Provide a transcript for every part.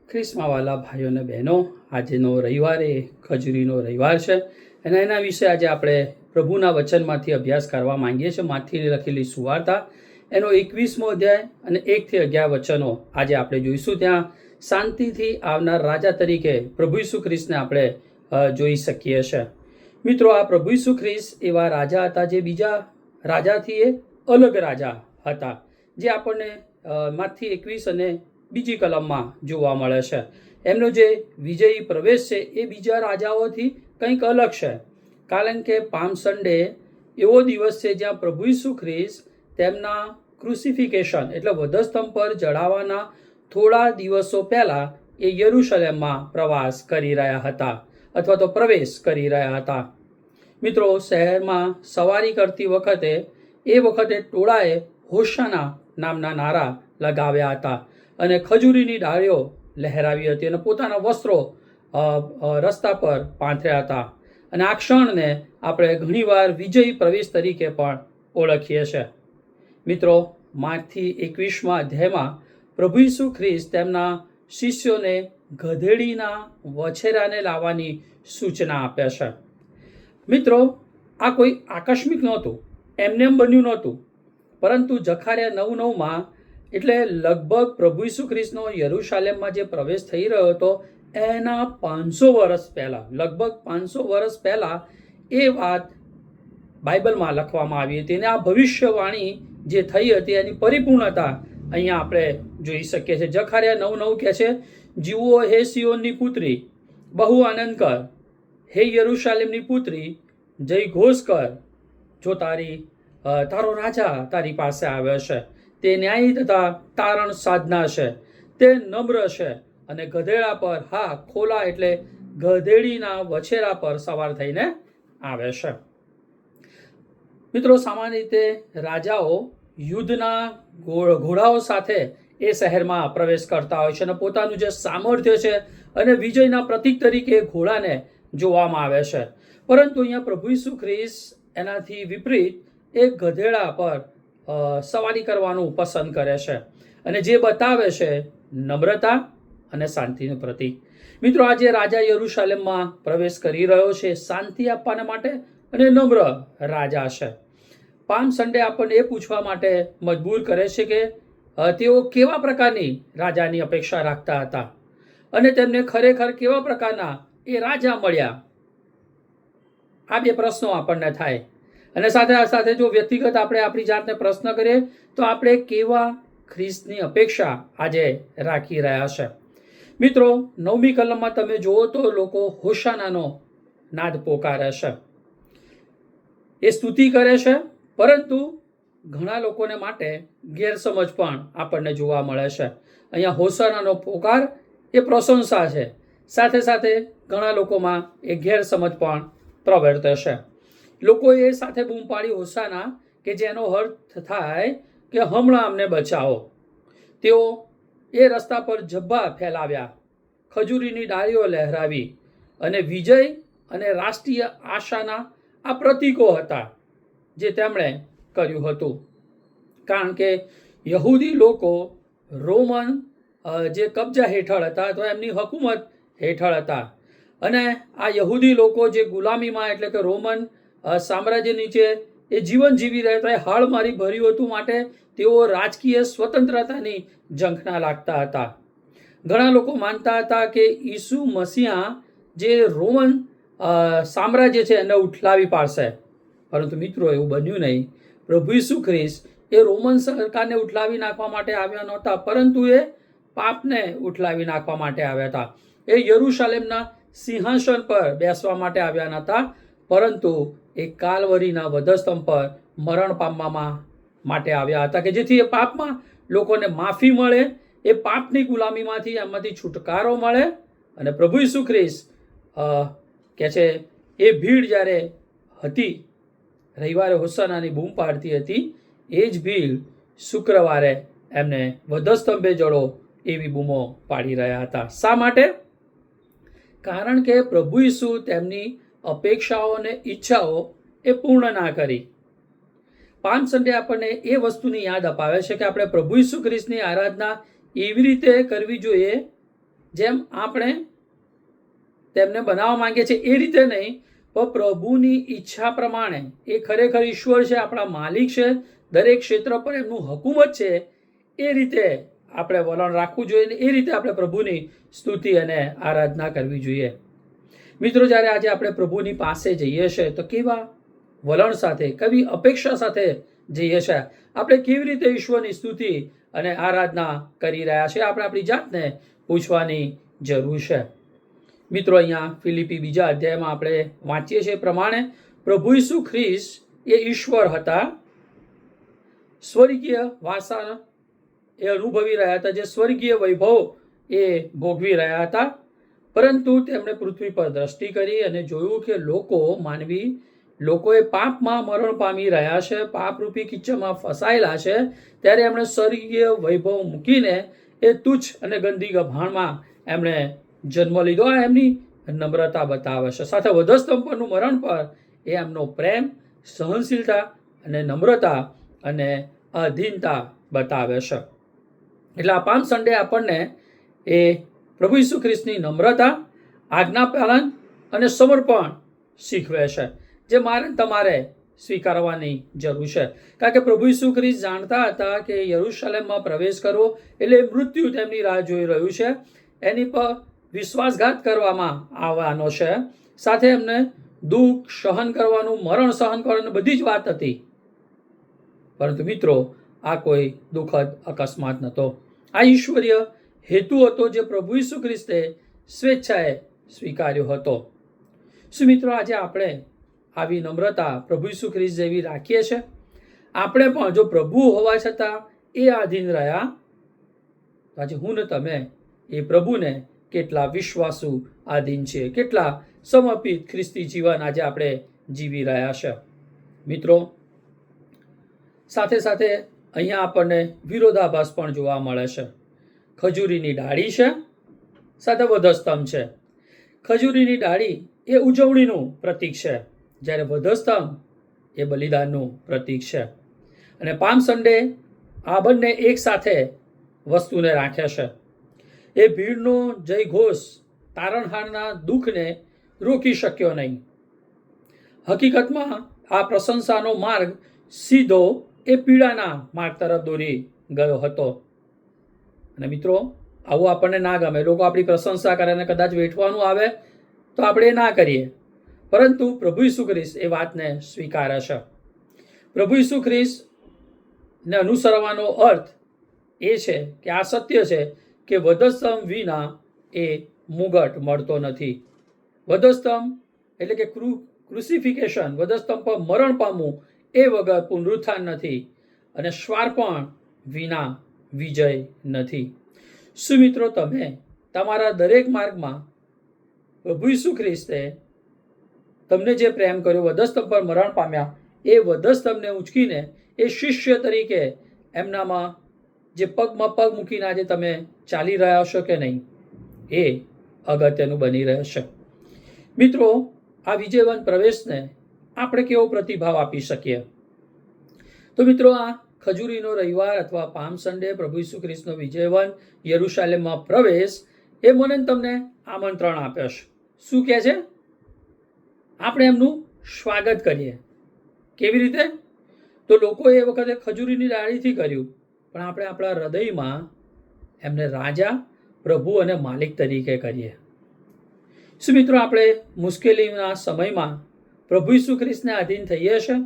ખ્રિસ્તમાં વાલા ભાઈઓ અને બહેનો, આજનો રવિવાર એ ખજૂરીનો રવિવાર છે અને એના વિશે આજે આપણે પ્રભુના વચનમાંથી અભ્યાસ કરવા માંગીએ છીએ. માથીની લખેલી સુવાર્તા એનો 21મો અધ્યાય અને 1 થી 11 વચનો આજે આપણે જોઈશું. ત્યાં શાંતિથી આવનાર રાજા તરીકે પ્રભુ ઈસુ ખ્રિસ્તને આપણે જોઈ શકીએ છીએ. મિત્રો, આ પ્રભુ ઈસુ ખ્રિસ્ત એવા રાજા હતા જે બીજા રાજાથી એ અલગ રાજા હતા, જે આપણને માથી 21 અને બીજી કલમમાં જોવા મળે છે. એમનો જે વિજયી પ્રવેશ છે એ બીજા રાજાઓથી કંઈક અલગ છે, કારણ કે પામ સન્ડે એવો દિવસ છે જ્યાં પ્રભુ ઈસુ ખ્રિસ્ત તેમના ક્રુસિફિકેશન એટલે વધસ્તંભ પર ચડાવવાના થોડા દિવસો પહેલાં એ યરુશલેમમાં પ્રવાસ કરી રહ્યા હતા અથવા તો પ્રવેશ કરી રહ્યા હતા. મિત્રો, શહેરમાં સવારી કરતી વખતે ટોળાએ હોશાના નામના નારા લગાવ્યા હતા અને ખજૂરીની ડાળીઓ લહેરાવી હતી અને પોતાના વસ્ત્રો રસ્તા પર પાથર્યા હતા. અને આ ક્ષણને આપણે ઘણીવાર વિજયી પ્રવેશ તરીકે પણ ઓળખીએ છીએ. મિત્રો, માથી 21મા અધ્યાયમાં પ્રભુ ઈસુ ખ્રિસ્ત તેમના શિષ્યોને ગધેડીના વછેરાને લાવવાની સૂચના આપે છે. મિત્રો, આ કોઈ આકસ્મિક નહોતું, એમને બન્યું નહોતું, પરંતુ જખાર્યા 9:9માં એટલે લગભગ પ્રભુ ઈસુ ખ્રિસ્તનો યરુશાલેમમાં જે પ્રવેશ થઈ રહ્યો હતો એના 500 વર્ષ પહેલાં, લગભગ 500 વર્ષ પહેલાં એ વાત બાઇબલમાં લખવામાં આવી હતી. અને આ ભવિષ્યવાણી જે થઈ હતી એની પરિપૂર્ણતા અહીંયા આપણે જોઈ શકીએ છીએ. જખાર્યા 9:9 કહે છે, જીવો હે સિયોનની પુત્રી, બહુ આનંદ કર, હે યરુશાલેમની પુત્રી, જય ઘોષ કર, જો તારો રાજા તારી પાસે આવ્યો છે. તે ન્યાયી તથા તારણ સાધના છે, તે નમ્ર છે અને ગધેડા પર, હા ખોલા એટલે ગધેડીના વછેરા પર સવાર થઈને આવે છે. મિત્રો, સામાન્ય રીતે રાજાઓ યુદ્ધના ઘોડાઓ સાથે એ શહેરમાં પ્રવેશ કરતા હોય છે અને પોતાનું જે સામર્થ્ય છે અને વિજયના પ્રતીક તરીકે ઘોડાને જોવામાં આવે છે. પરંતુ અહીંયા પ્રભુ ઈસુ ખ્રિસ્ત એનાથી વિપરીત એક ગધેડા પર સવારી કરવાનું પસંદ કરે છે અને જે બતાવે છે નમ્રતા અને શાંતિનું પ્રતીક. મિત્રો, આજે રાજા યરુશાલેમમાં પ્રવેશ કરી રહ્યો છે શાંતિ આપવાના માટે અને નમ્ર રાજા છે. પામ સન્ડે આપણને એ પૂછવા માટે મજબૂર કરે છે કે તેઓ કેવા પ્રકારની રાજાની અપેક્ષા રાખતા હતા અને તેમને ખરેખર કેવા પ્રકારના એ રાજા મળ્યા. આ બે પ્રશ્નો આપણને થાય. અને સાથે જો વ્યક્તિગત આપણે આપણી જાતને પ્રશ્ન કરીએ તો આપણે કેવા ખ્રિસ્તની અપેક્ષા આજે રાખી રહ્યા છે. મિત્રો, 9મી કલમમાં તમે જુઓ તો લોકો હોશાનાનો નાદ પોકારે છે, એ સ્તુતિ કરે છે, પરંતુ ઘણા લોકોને માટે ગેરસમજ પણ આપણને જોવા મળે છે. અહીંયા હોશાનાનો પોકાર એ પ્રશંસા છે, સાથે ઘણા લોકોમાં એ ગેરસમજ પણ પ્રવર્તે છે. લોકોએ સાથે બૂમ પાડી હોસાના, કે જેનો અર્થ થાય કે હમણાં અમને બચાવો. તેઓ એ રસ્તા પર જબ્બા ફેલાવ્યા, ખજૂરીની ડાળીઓ લહેરાવી અને વિજય અને રાષ્ટ્રીય આશાના આ પ્રતીકો હતા જે તેમણે કર્યું હતું. કારણ કે યહૂદી લોકો રોમન જે કબજા હેઠળ હતા તો એમની હુકુમત હેઠળ હતા અને આ યહૂદી લોકો જે ગુલામીમાં એટલે કે રોમન સામ્રાજ્ય નીચે એ જીવન જીવી રહ્યા હતા, એ હાડમારી ભર્યું હતું, માટે તેઓ રાજકીય સ્વતંત્રતાની ઝંખના લાગતા હતા. ઘણા લોકો માનતા હતા કે ઈસુ મસીહા જે રોમન સામ્રાજ્ય છે એને ઉઠલાવી પાડશે, પરંતુ મિત્રો એવું બન્યું નહીં. પ્રભુ ઈસુ ખ્રિસ્ત એ રોમન સરકારને ઉઠલાવી નાખવા માટે આવ્યા નહોતા, પરંતુ એ પાપને ઉઠલાવી નાખવા માટે આવ્યા હતા. એ યરુશાલેમના સિંહાસન પર બેસવા માટે આવ્યા નહોતા, પરંતુ એ કાલવરીના વધસ્તંભ પર મરણ પામવા માટે આવ્યા હતા, કે જેથી એ પાપમાં લોકોને માફી મળે, એ પાપની ગુલામીમાંથી એમાંથી છુટકારો મળે. અને પ્રભુ ઈસુ ખ્રિસ્ત કે છે એ ભીડ જ્યારે હતી, રવિવારે હોસાનાની બૂમ પાડતી હતી, એ જ ભીડ શુક્રવારે એમને વધસ્તંભે જડો એવી બૂમો પાડી રહ્યા હતા. શા માટે? કારણ કે પ્રભુ ઈસુ તેમની અપેક્ષાઓ અને ઈચ્છાઓ એ પૂર્ણ ના કરી. પામ સન્ડે આપણને એ વસ્તુની યાદ અપાવે છે કે આપણે પ્રભુ ઈસુ ખ્રિસ્તની આરાધના એવી રીતે કરવી જોઈએ જેમ આપણે તેમને બનાવવા માંગીએ છીએ એ રીતે નહીં, પણ પ્રભુની ઈચ્છા પ્રમાણે. એ ખરેખર ઈશ્વર છે, આપણા માલિક છે, દરેક ક્ષેત્ર પર એમનું હુકુમત છે. એ રીતે આપણે વલણ રાખવું જોઈએ, એ રીતે આપણે પ્રભુની સ્તુતિ અને આરાધના કરવી જોઈએ. મિત્રો, જ્યારે આજે આપણે પ્રભુની પાસે જઈએ છીએ તો કેવા વલણ સાથે, કેવી અપેક્ષા સાથે જઈએ છીએ? આપણે કેવી રીતે ઈશ્વરની સ્તુતિ અને આરાધના કરી રહ્યા છે? આપણે આપણી જાતને પૂછવાની જરૂર છે. મિત્રો, અહીંયા ફિલિપી 2 અધ્યાયમાં આપણે વાંચીએ છીએ પ્રમાણે પ્રભુ ઈસુ ખ્રિસ્ત એ ઈશ્વર હતા, સ્વર્ગીય વાસા એ અનુભવી રહ્યા હતા, જે સ્વર્ગીય વૈભવ એ ભોગવી રહ્યા હતા. પરંતુ તેમણે પૃથ્વી પર દ્રષ્ટિ કરી અને જોયું કે લોકોએ પાપમાં મરણ પામી રહ્યા છે, પાપરૂપી કિચ્ચામાં ફસાયેલા છે. ત્યારે એમણે સ્વર્ગીય વૈભવ મૂકીને એ તુચ્છ અને ગંદી ગભાણમાં એમણે જન્મ લીધો. આ એમની નમ્રતા બતાવે છે. સાથે વધસ્તંભ પરનું મરણ પર એ એમનો પ્રેમ, સહનશીલતા અને નમ્રતા અને અધીનતા બતાવે છે. એટલે આ પામ સન્ડે આપણને એ પ્રભુ ઈસુ ખ્રિસ્તની નમ્રતા, આજ્ઞાપાલન અને સમર્પણ શીખવે છે, જે મારે તમારે સ્વીકારવાની જરૂર છે. કારણ કે પ્રભુ ઈસુ ખ્રિસ્ત જાણતા હતા કે યરૂશલેમમાં પ્રવેશ કરવો એટલે મૃત્યુ તેમની રાહ જોઈ રહ્યું છે. એની પર વિશ્વાસઘાત કરવામાં આવવાનો છે. સાથે એમને દુઃખ સહન કરવાનું, મરણ સહન કરવાનું બધી જ વાત હતી. પરંતુ મિત્રો, આ કોઈ દુઃખદ અકસ્માત નહોતો. આ ઈશ્વરીય હેતુ હતો, જે પ્રભુ ઈસુ ખ્રિસ્તે સ્વેચ્છાએ સ્વીકાર્યો હતો. શું મિત્રો, આજે આપણે આવી નમ્રતા પ્રભુ ઈસુ ખ્રિસ્ત જેવી રાખીએ છીએ? આપણે પણ જો પ્રભુ હોવા છતાં એ આધીન રહ્યા, તો આજે હું ને તમે એ પ્રભુને કેટલા વિશ્વાસુ આધીન છીએ, કેટલા સમર્પિત ખ્રિસ્તી જીવન આજે આપણે જીવી રહ્યા છે. મિત્રો, સાથે સાથે અહીંયા આપણને વિરોધાભાસ પણ જોવા મળે છે. ખજૂરીની ડાળી છે, સાથે વધસ્તંભ છે. ખજૂરીની ડાળી એ ઉજવણીનું પ્રતીક છે, જ્યારે વધસ્તંભ એ બલિદાનનું પ્રતીક છે. અને પામ સન્ડે આ બંને એક સાથે વસ્તુને રાખે છે. એ ભીડનો જયઘોષ તારણહારના દુઃખને રોકી શક્યો નહીં. હકીકતમાં આ પ્રશંસાનો માર્ગ સીધો એ પીડાના માર્ગ તરફ દોરી ગયો હતો. અને મિત્રો, આવું આપણને ના ગમે. લોકો આપણી પ્રશંસા કરે અને કદાચ વેઠવાનું આવે તો આપણે ના કરીએ. પરંતુ પ્રભુ ઈસુ ખ્રિસ્ત એ વાતને સ્વીકારે છે. પ્રભુ ઈસુ ખ્રિસ્તને અનુસરવાનો અર્થ એ છે કે આ સત્ય છે કે વધસ્તંભ વિના એ મુગટ મળતો નથી. વધસ્તંભ એટલે કે ક્રુસિફિકેશન, વધસ્તંભ પર મરણ પામવું એ વગર પુનરુત્થાન નથી, અને સ્વાર્પણ વિના વિજય નથી. શું મિત્રો, તમે તમારા દરેક માર્ગમાં પ્રભુ ઈસુ ખ્રિસ્તે તમને જે પ્રેમ કર્યો, વધસ્તંભ પર મરણ પામ્યા, એ વધસ્તંભને ઉંચકીને એ શિષ્ય તરીકે એમનામાં જે પગમાં પગ મૂકીને આજે તમે ચાલી રહ્યા છો કે નહીં, એ અગત્યનું બની રહેશે. મિત્રો, આ વિજયવંત પ્રવેશને આપણે કેવો પ્રતિભાવ આપી શકીએ? તો મિત્રો, આ ખજૂરીનો રવિવાર અથવા પામ સન્ડે, પ્રભુ ઈસુ ખ્રિસ્તનો વિજયવંત યરૂશાલેમમાં પ્રવેશ, એ મને તમને આમંત્રણ આપે છે. શું કહે છે? આપણે એમનું સ્વાગત કરીએ. કેવી રીતે? તો લોકોએ એ વખતે ખજૂરીની ડાળીથી કર્યું, પણ આપણે આપણા હૃદયમાં એમને રાજા, પ્રભુ અને માલિક તરીકે કરીએ. શું મિત્રો, આપણે મુશ્કેલીના સમયમાં પ્રભુ ઈસુ ખ્રિસ્તને આધીન થઈએ છીએ?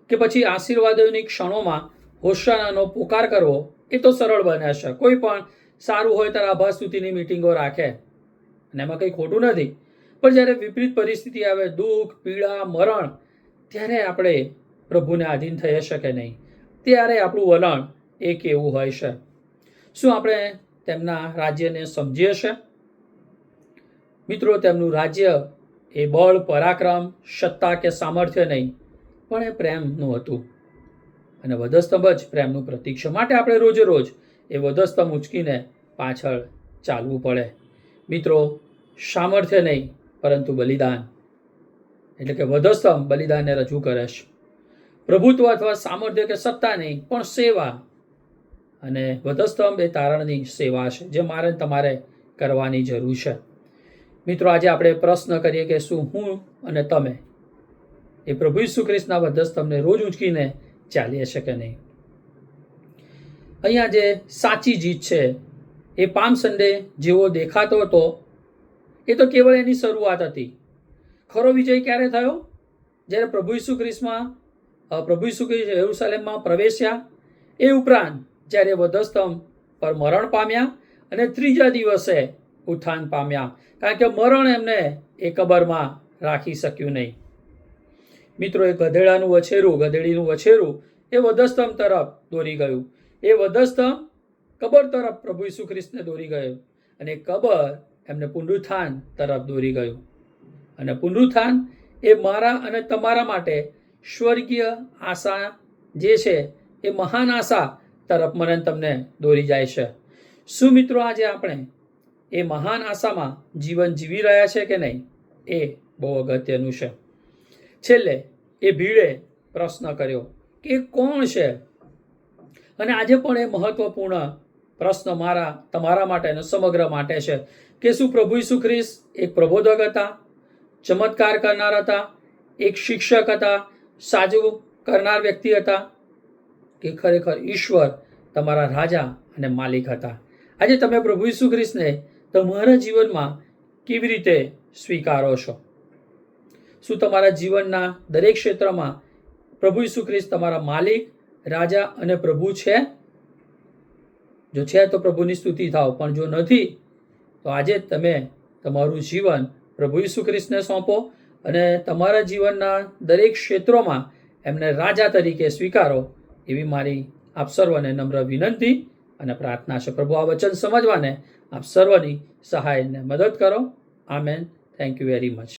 કે પછી આશીર્વાદોની ક્ષણોમાં હોશાનાનો પોકાર કરવો એ તો સરળ બને છે. કોઈ પણ સારું હોય ત્યારે આભાર સ્તુતિની મિટિંગો રાખે, અને એમાં કંઈ ખોટું નથી. પણ જ્યારે વિપરીત પરિસ્થિતિ આવે, દુઃખ, પીડા, મરણ, ત્યારે આપણે પ્રભુને આધીન થઈએ છે કે નહીં? ત્યારે આપણું વલણ એ કેવું હોય છે? શું આપણે તેમના રાજ્યને સમજીએ છીએ? મિત્રો, તેમનું રાજ્ય એ બળ, પરાક્રમ, સત્તા કે સામર્થ્ય નહીં, પણ એ પ્રેમનું હતું. અને વધસ્તંભ જ પ્રેમનું પ્રતીક છે. માટે આપણે રોજે રોજ એ વધસ્તંભ ઉંચકીને પાછળ ચાલવું પડે. મિત્રો, સામર્થ્ય નહીં, પરંતુ બલિદાન. એટલે કે વધસ્તંભ બલિદાનને રજૂ કરે છે. પ્રભુત્વ અથવા સામર્થ્ય કે સત્તા નહીં, પણ સેવા અને વધસ્તંભ એ તારણની સેવા છે જે મારે ને તમારે કરવાની જરૂર છે. મિત્રો, આજે આપણે પ્રશ્ન કરીએ કે શું હું અને તમે એ પ્રભુ ઈસુ ખ્રિસ્તના વધસ્તંભને રોજ ઊંચકીને ચાલીએ છે કે નહીં? અહીંયા જે સાચી જીત છે એ પામ સન્ડે જેવો દેખાતો હતો એ તો કેવળ એની શરૂઆત હતી. ખરો વિજય ક્યારે થયો? જ્યારે પ્રભુ ઈસુ ખ્રિસ્ત યરુશલેમમાં પ્રવેશ્યા, એ ઉપરાંત જ્યારે વધસ્તંભ પર મરણ પામ્યા અને ત્રીજા દિવસે ઉત્થાન પામ્યા, કારણ કે મરણ એમને એ કબરમાં રાખી શક્યું નહીં. મિત્રો, એ ગધેડીનું વછેરું એ વધસ્તંભ તરફ દોરી ગયું. એ વધસ્તંભ કબર તરફ પ્રભુ ઈસુ ખ્રિસ્તને દોરી ગયો અને કબર એમને પુનરુત્થાન તરફ દોરી ગયું. અને પુનરુત્થાન એ મારા અને તમારા માટે સ્વર્ગીય આશા જે છે એ મહાન આશા તરફ મને તમને દોરી જાય છે. શું મિત્રો, આજે આપણે એ મહાન આશામાં જીવન જીવી રહ્યા છે કે નહીં? એ બહુ અગત્યનું છે. છેલ્લે એ ભીડે પ્રશ્ન કર્યો કે કોણ છે? અને આજે પણ એ મહત્વપૂર્ણ પ્રશ્ન મારા તમારા માટે અને સમગ્ર માટે છે કે શું પ્રભુ ઈસુ ખ્રિસ્ત એક પ્રબોધક હતા, ચમત્કાર કરનાર હતા, એક શિક્ષક હતા, સાજું કરનાર વ્યક્તિ હતા, કે ખરેખર ઈશ્વર તમારા રાજા અને માલિક હતા? આજે તમે પ્રભુ ઈસુ ખ્રિસ્તને તમારા જીવનમાં કેવી રીતે સ્વીકારો છો? શું તમારા જીવનના દરેક ક્ષેત્રમાં પ્રભુ ઈસુ ખ્રિસ્ત તમારા માલિક, રાજા અને પ્રભુ છે? જો છે તો પ્રભુની સ્તુતિ થાવ, પણ જો નથી તો આજે તમે તમારું જીવન પ્રભુ ઈસુ ખ્રિસ્તને સોંપો અને તમારા જીવનના દરેક ક્ષેત્રોમાં એમને રાજા તરીકે સ્વીકારો, એવી મારી આપ સર્વને નમ્ર વિનંતી અને પ્રાર્થના છે. પ્રભુ આ વચન સમજવાને આપ સર્વની સહાયને મદદ કરો. Amen. Thank you very much.